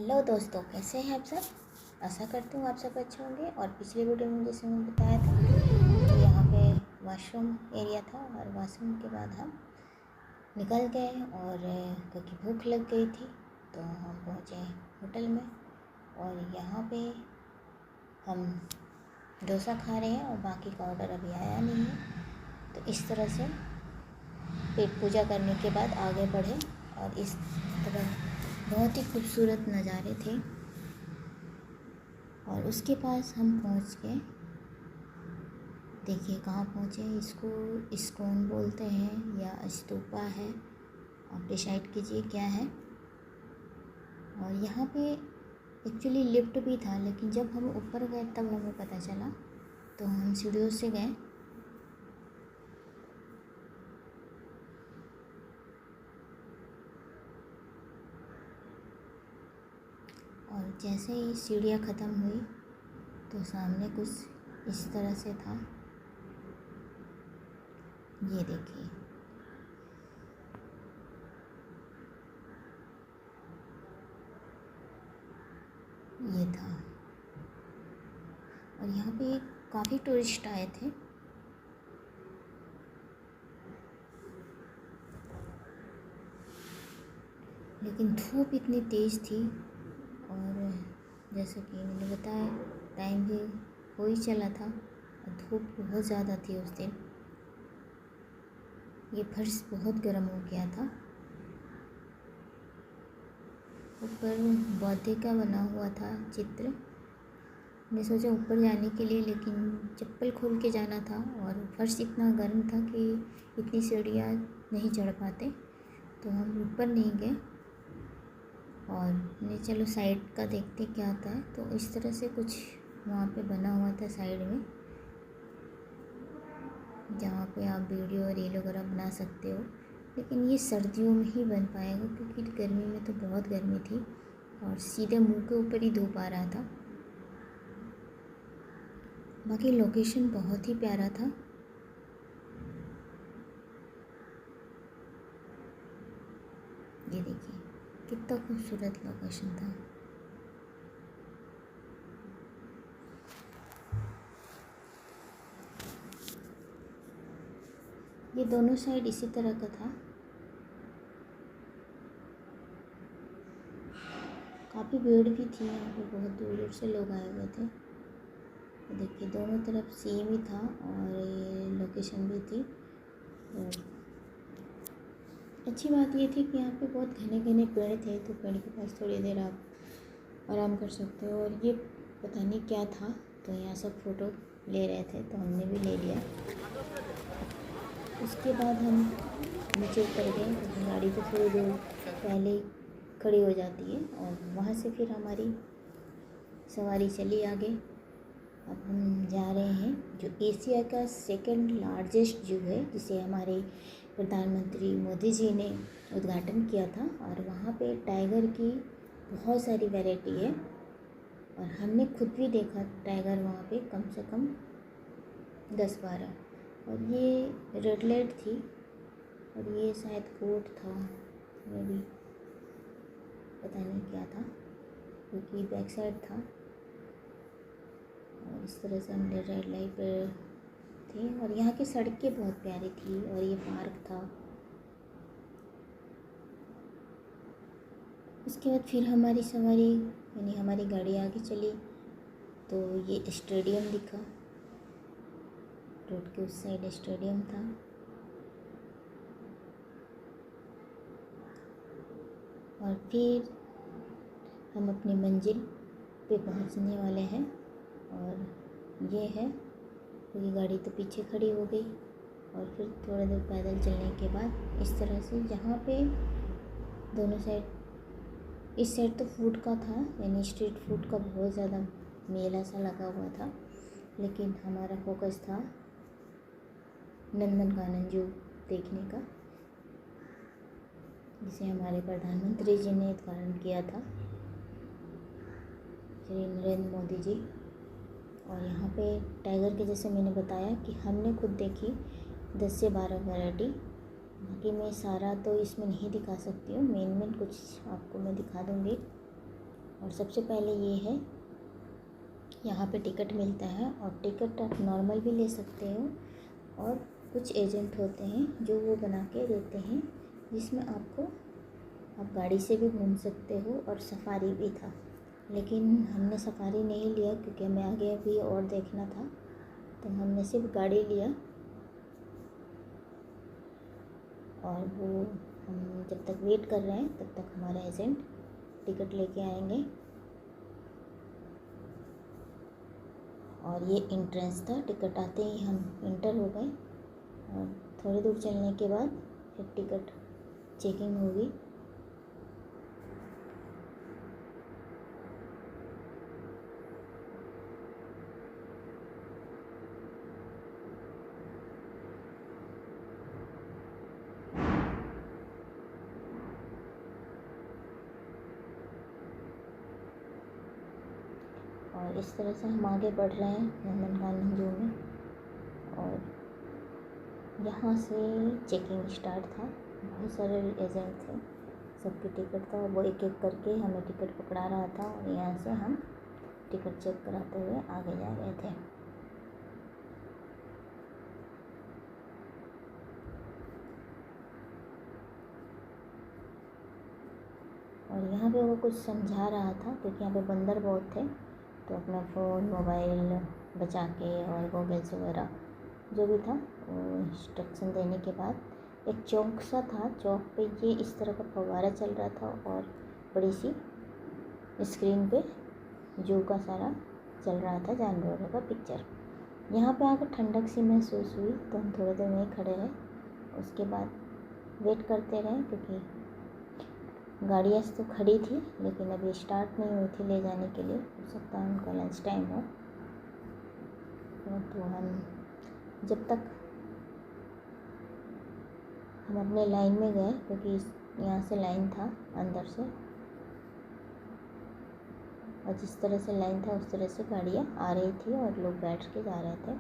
Hello दोस्तों, कैसे हैं आप सब। आशा करती हूँ आप सब अच्छे होंगे। और पिछले वीडियो में जैसे मैंने बताया था कि यहाँ पे वॉशरूम एरिया था और वॉशरूम के बाद हम निकल गए और क्योंकि भूख लग गई थी तो हम पहुँचे होटल में। और यहाँ पे हम डोसा खा रहे हैं और बाकी का ऑर्डर अभी आया नहीं है। तो इस तरह से पेट पूजा करने के बाद आगे बढ़े और इस तरह बहुत ही खूबसूरत नज़ारे थे। और उसके पास हम पहुंच गए। देखिए कहाँ पहुँचे, इसको इस्कॉन बोलते हैं या स्तूपा है, आप डिसाइड कीजिए क्या है। और यहाँ पे एक्चुअली लिफ्ट भी था, लेकिन जब हम ऊपर गए तब हमें पता चला, तो हम सीढ़ियों से गए। और जैसे ही सीढ़ियाँ ख़त्म हुई तो सामने कुछ इस तरह से था। ये देखिए, ये था। और यहाँ पे काफ़ी टूरिस्ट आए थे। लेकिन धूप इतनी तेज़ थी और जैसा कि मैंने बताया टाइम भी हो ही चला था और धूप बहुत ज़्यादा थी उस दिन। ये फर्श बहुत गर्म हो गया था। ऊपर बौद्धे का बना हुआ था चित्र। मैं सोचा ऊपर जाने के लिए, लेकिन चप्पल खोल के जाना था और फर्श इतना गर्म था कि इतनी सीढ़ियाँ नहीं चढ़ पाते, तो हम ऊपर नहीं गए। और मैंने चलो साइड का देखते क्या आता है। तो इस तरह से कुछ वहाँ पे बना हुआ था साइड में, जहाँ पे आप वीडियो रील वगैरह बना सकते हो। लेकिन ये सर्दियों में ही बन पाएगा, क्योंकि गर्मी में तो बहुत गर्मी थी और सीधे मुंह के ऊपर ही धूप आ रहा था। बाकी लोकेशन बहुत ही प्यारा था। ये देखिए कितना खूबसूरत लोकेशन था। ये दोनों साइड इसी तरह का था। काफ़ी भीड़ भी थी यहाँ पे, बहुत दूर दूर से लोग आए हुए थे। तो देखिए दोनों तरफ सेम ही था और ये लोकेशन भी थी। और अच्छी बात ये थी कि यहाँ पे बहुत घने घने पेड़ थे, तो पेड़ के पास थोड़ी देर आप आराम कर सकते हो। और ये पता नहीं क्या था, तो यहाँ सब फ़ोटो ले रहे थे, तो हमने भी ले लिया। उसके बाद हम नीचे उतर गए, क्योंकि गाड़ी तो थोड़ी दूर पहले ही खड़ी हो जाती है। और वहाँ से फिर हमारी सवारी चली आगे। अब हम जा रहे हैं जो एशिया का सेकंड लार्जेस्ट जू है, जिसे हमारे प्रधानमंत्री मोदी जी ने उद्घाटन किया था। और वहाँ पे टाइगर की बहुत सारी वैरायटी है और हमने खुद भी देखा टाइगर वहाँ पे कम से कम 10-12। और ये रेड लाइट थी और ये शायद कोर्ट था, मैं भी पता नहीं क्या था, क्योंकि बैक साइड था। और इस तरह से हम रेड लाइट पर थे। और यहाँ की सड़कें बहुत प्यारी थी और ये पार्क था। उसके बाद फिर हमारी सवारी यानी हमारी गाड़ी आगे चली, तो ये स्टेडियम दिखा। रोड के उस साइड स्टेडियम था। और फिर हम अपनी मंजिल पे पहुंचने वाले हैं। और ये है, क्योंकि गाड़ी तो पीछे खड़ी हो गई। और फिर थोड़ा देर पैदल चलने के बाद इस तरह से, जहाँ पे दोनों साइड, इस साइड तो फूड का था, यानी स्ट्रीट फूड का बहुत ज़्यादा मेला सा लगा हुआ था। लेकिन हमारा फोकस था नंदनकानन जू देखने का, जिसे हमारे प्रधानमंत्री जी ने उद्घाटन किया था, श्री नरेंद्र मोदी जी। और यहाँ पे टाइगर के, जैसे मैंने बताया कि हमने खुद देखी 10 से 12 वैरायटी। बाकी मैं सारा तो इसमें नहीं दिखा सकती हूँ, मेन कुछ आपको मैं दिखा दूँगी। और सबसे पहले ये है, यहाँ पे टिकट मिलता है और टिकट आप नॉर्मल भी ले सकते हो और कुछ एजेंट होते हैं जो वो बना के देते हैं, जिसमें आपको आप गाड़ी से भी घूम सकते हो और सफारी भी था। लेकिन हमने सफारी नहीं लिया क्योंकि हमें आगे भी और देखना था, तो हमने सिर्फ गाड़ी लिया। और वो हम जब तक वेट कर रहे हैं तब तक हमारा एजेंट टिकट लेके आएंगे। और ये एंट्रेंस था, टिकट आते ही हम इंटर हो गए और थोड़ी दूर चलने के बाद फिर टिकट चेकिंग होगी। और इस तरह से हम आगे बढ़ रहे हैं नंदनकानन जू में। और यहाँ से चेकिंग स्टार्ट था, बहुत सारे एजेंट थे, सबकी टिकट था, वो एक एक करके हमें टिकट पकड़ा रहा था और यहाँ से हम टिकट चेक कराते हुए आगे जा रहे थे। और यहाँ पे वो कुछ समझा रहा था क्योंकि यहाँ पे बंदर बहुत थे, तो अपना फ़ोन मोबाइल बचा के और गॉगल्स वगैरह जो भी था वो इंस्ट्रक्शन देने के बाद एक चौक सा था, चौक पे ये इस तरह का फव्वारा चल रहा था और बड़ी सी स्क्रीन पे जू का सारा चल रहा था, जानवरों का पिक्चर। यहाँ पे आकर ठंडक सी महसूस हुई तो हम थोड़ी देर में खड़े रहे, उसके बाद वेट करते रहे क्योंकि गाड़ियाँ तो खड़ी थी लेकिन अभी स्टार्ट नहीं हुई थी ले जाने के लिए, हो सकता है उनका लंच टाइम हो। तो हम जब तक हम अपने लाइन में गए, क्योंकि यहाँ से लाइन था अंदर से, और जिस तरह से लाइन था उस तरह से गाड़ियाँ आ रही थी और लोग बैठ के जा रहे थे।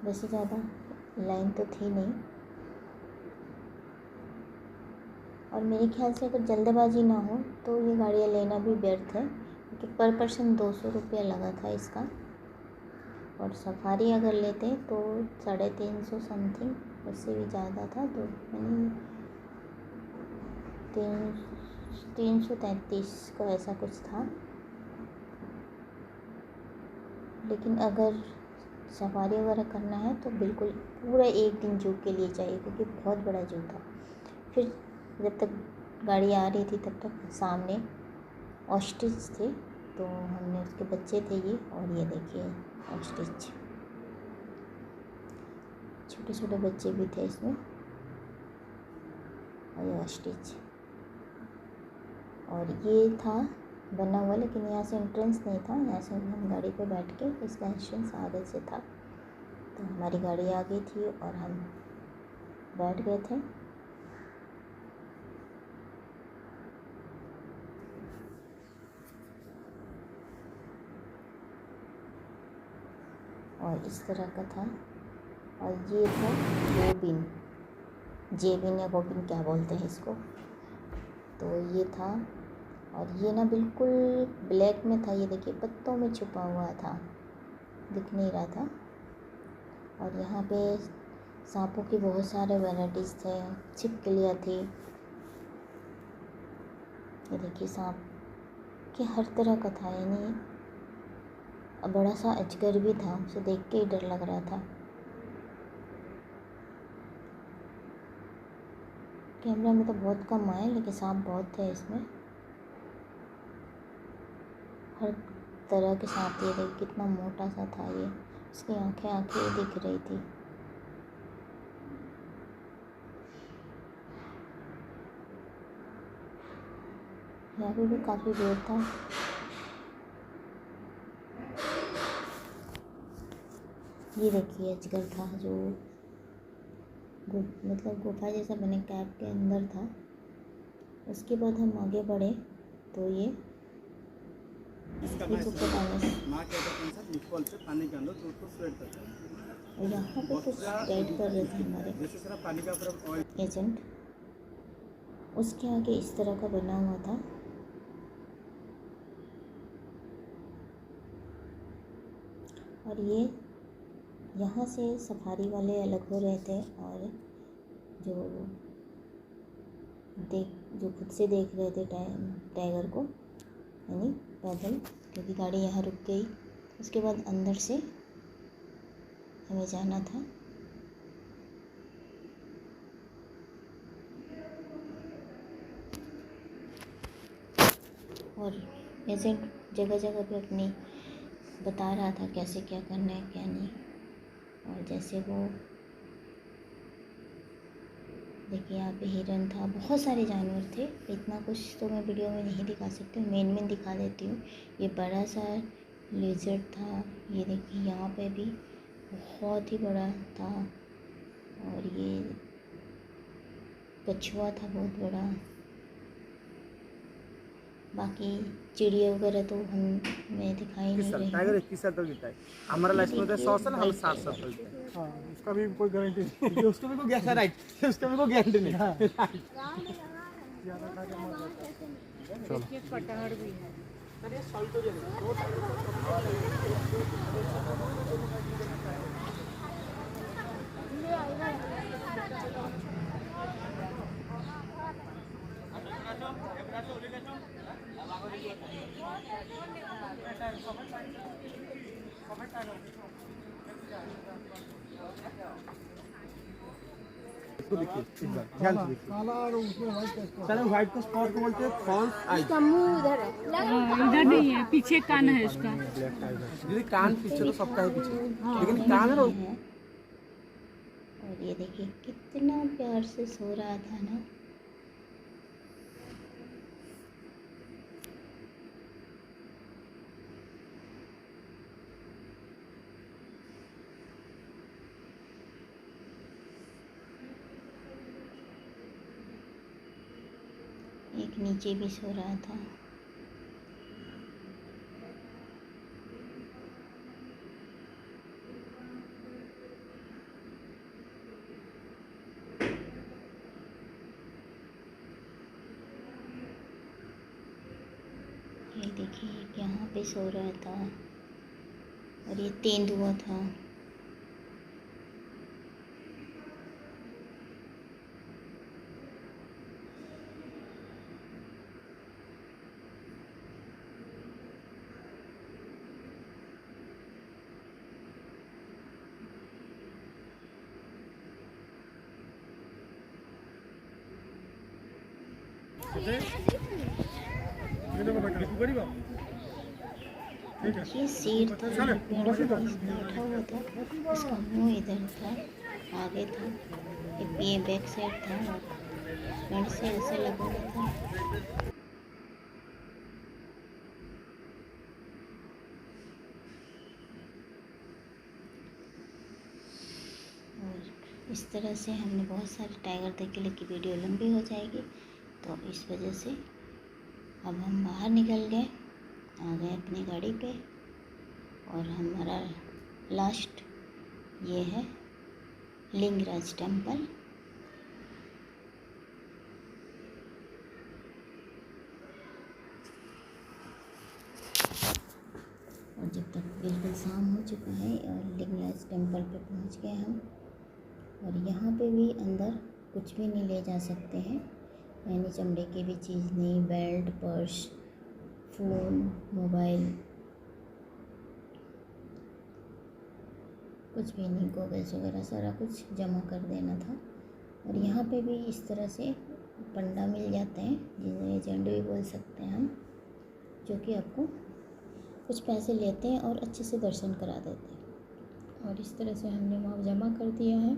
वैसे ज़्यादा लाइन तो थी नहीं, और मेरे ख्याल से अगर जल्दबाजी ना हो तो ये गाड़ियाँ लेना भी व्यर्थ है, क्योंकि पर पर्सन 200 रुपया लगा था इसका। और सफारी अगर लेते तो 350 समथिंग, उससे भी ज़्यादा था, तो यानी 333 का ऐसा कुछ था। लेकिन अगर सफारी वगैरह करना है तो बिल्कुल पूरा एक दिन जू के लिए चाहिए, क्योंकि बहुत बड़ा जू था। फिर जब तक गाड़ी आ रही थी तब तक सामने ऑस्ट्रिच थे, तो हमने उसके बच्चे थे ये, और ये देखिए ऑस्ट्रिच, छोटे छोटे बच्चे भी थे इसमें, और ये ऑस्ट्रिच। और ये था बना हुआ, लेकिन यहाँ से एंट्रेंस नहीं था, यहाँ से हम गाड़ी पे बैठ के, इसका एंट्रेंस आगे से था। तो हमारी गाड़ी आ गई थी और हम बैठ गए थे। और इस तरह का था। और ये था गोबिन, जेबिन या गोबिन क्या बोलते हैं इसको, तो ये था। और ये ना बिल्कुल ब्लैक में था, ये देखिए पत्तों में छुपा हुआ था, दिख नहीं रहा था। और यहाँ पे सांपों की बहुत सारे वैराइटीज़ थे, छिपकलियाँ थी, ये देखिए सांप के हर तरह का था, यानी बड़ा सा अजगर भी था, उसे देख के ही डर लग रहा था। कैमरा में तो बहुत कम आए, लेकिन सांप बहुत थे इसमें, हर तरह के सांप। ये देखिए कितना मोटा सा था ये, उसकी आंखें दिख रही थी। यहाँ पे भी काफ़ी भीड़ था। ये देखिए अजगर था जो मतलब गुफा जैसा बने कैब के अंदर था। उसके बाद हम आगे बढ़े तो ये यहाँ पे कुछ गाइड कर रहे थे हमारे एजेंट, उसके आगे इस तरह का बना हुआ था। और ये यहाँ से सफारी वाले अलग हो रहे थे और जो खुद से देख रहे थे टाइगर को, यानी पैदल, क्योंकि गाड़ी यहाँ रुक गई। उसके बाद अंदर से हमें जाना था। और एजेंट जगह जगह पे अपनी बता रहा था कैसे क्या करना है क्या नहीं। और जैसे वो देखिए यहाँ पे हिरन था, बहुत सारे जानवर थे। इतना कुछ तो मैं वीडियो में नहीं दिखा सकती हूँ, मेन दिखा देती हूँ। ये बड़ा सा लेजर्ड था, ये देखिए यहाँ पे भी बहुत ही बड़ा था। और ये कछुआ था बहुत बड़ा। बाकी चिड़िया वगैरह तो हमें दिखाई नहीं रही। टाइगर 21 साल तक जीता है, हमारा लाइसेंस में 100 साल, हम 60 साल तक जीते हैं। हाँ, उसका भी कोई गारंटी नहीं। उसको भी कोई गैस राइट, उसका भी कोई गारंटी नहीं। ज़्यादा खा के मर जाता है। ये कटहर भी है। इसको देखिए एक बार ध्यान से देखिए। काला और उसमें व्हाइट का स्पॉट। चलो व्हाइट का स्पॉट को बोलते हैं फॉल्स आई। इसका मुंह इधर है। इधर नहीं है, पीछे कान है इसका। ब्लैक टाइगर, यदि कान पीछे तो सबका है पीछे, लेकिन कान है ना। और ये देखिए कितना प्यार से सो रहा था ना। एक नीचे भी सो रहा था। ये देखिए यहाँ पे सो रहा था। और ये तेंदुआ था। ये शेर था, पेड़ पे बैठा हुआ था। उसका मुंह इधर था, आगे था। ये बैक साइड था और फ्रंट से ऐसे लगा हुआ था। और इस तरह से हमने बहुत सारे टाइगर देखे, लेकिन वीडियो लंबी हो जाएगी, तो इस वजह से अब हम बाहर निकल गए, आ गए अपनी गाड़ी पे। और हमारा लास्ट ये है लिंगराज टेम्पल। और जब तक बिल्कुल शाम हो चुका है और लिंगराज टेम्पल पे पहुंच गए हम। और यहाँ पे भी अंदर कुछ भी नहीं ले जा सकते हैं, यानी चमड़े की भी चीज़ नहीं, बेल्ट, पर्स, फ़ोन, मोबाइल, कुछ भी नहीं, गॉगल्स वगैरह सारा कुछ जमा कर देना था। और यहाँ पे भी इस तरह से पंडा मिल जाते हैं, जिन्हें एजेंट भी बोल सकते हैं हम, जो कि आपको कुछ पैसे लेते हैं और अच्छे से दर्शन करा देते हैं। और इस तरह से हमने वहाँ जमा कर दिया है।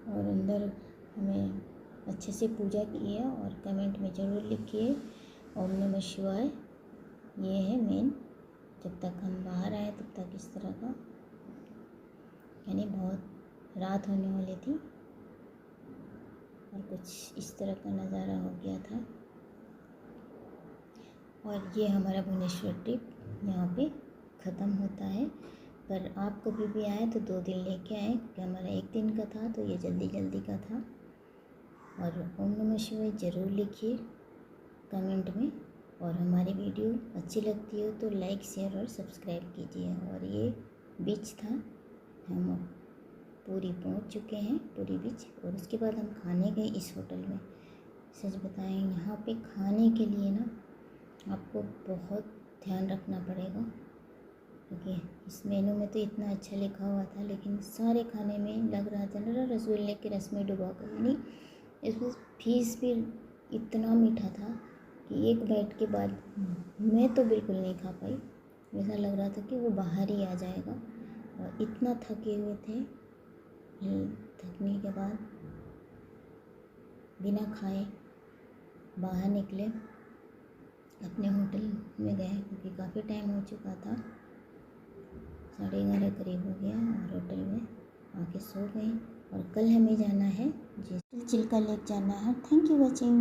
और अंदर हमें अच्छे से पूजा की है। और कमेंट में ज़रूर लिखिए ओम नमः शिवाय। ये है मेन। जब तक हम बाहर आए तब तक इस तरह का, यानी बहुत रात होने वाली थी और कुछ इस तरह का नज़ारा हो गया था। और ये हमारा भुवनेश्वर ट्रिप यहाँ पे ख़त्म होता है। पर आप कभी भी आए तो 2 दिन लेके आए, क्योंकि हमारा 1 दिन का था, तो ये जल्दी जल्दी का था। और ओम नमः शिवाय ज़रूर लिखिए कमेंट में। और हमारी वीडियो अच्छी लगती हो तो लाइक शेयर और सब्सक्राइब कीजिए। और ये बीच था, हम पूरी पहुंच चुके हैं पूरी बीच। और उसके बाद हम खाने गए इस होटल में। सच बताएं, यहाँ पे खाने के लिए ना आपको बहुत ध्यान रखना पड़ेगा, क्योंकि इस मेनू में तो इतना अच्छा लिखा हुआ था, लेकिन सारे खाने में लग रहा था ना रसगुल्ले के रस में डुबा कर। यानी इसमें फीस भी इतना मीठा था कि एक बाइट के बाद मैं तो बिल्कुल नहीं खा पाई। ऐसा लग रहा था कि वो बाहर ही आ जाएगा। और इतना थके हुए थे, थकने के बाद बिना खाए बाहर निकले, अपने होटल में गए, क्योंकि काफ़ी टाइम हो चुका था, 11:30 करीब हो गया। और होटल में आके सो गए। और कल हमें जाना है चिल्का लेक जाना है। Thank you watching.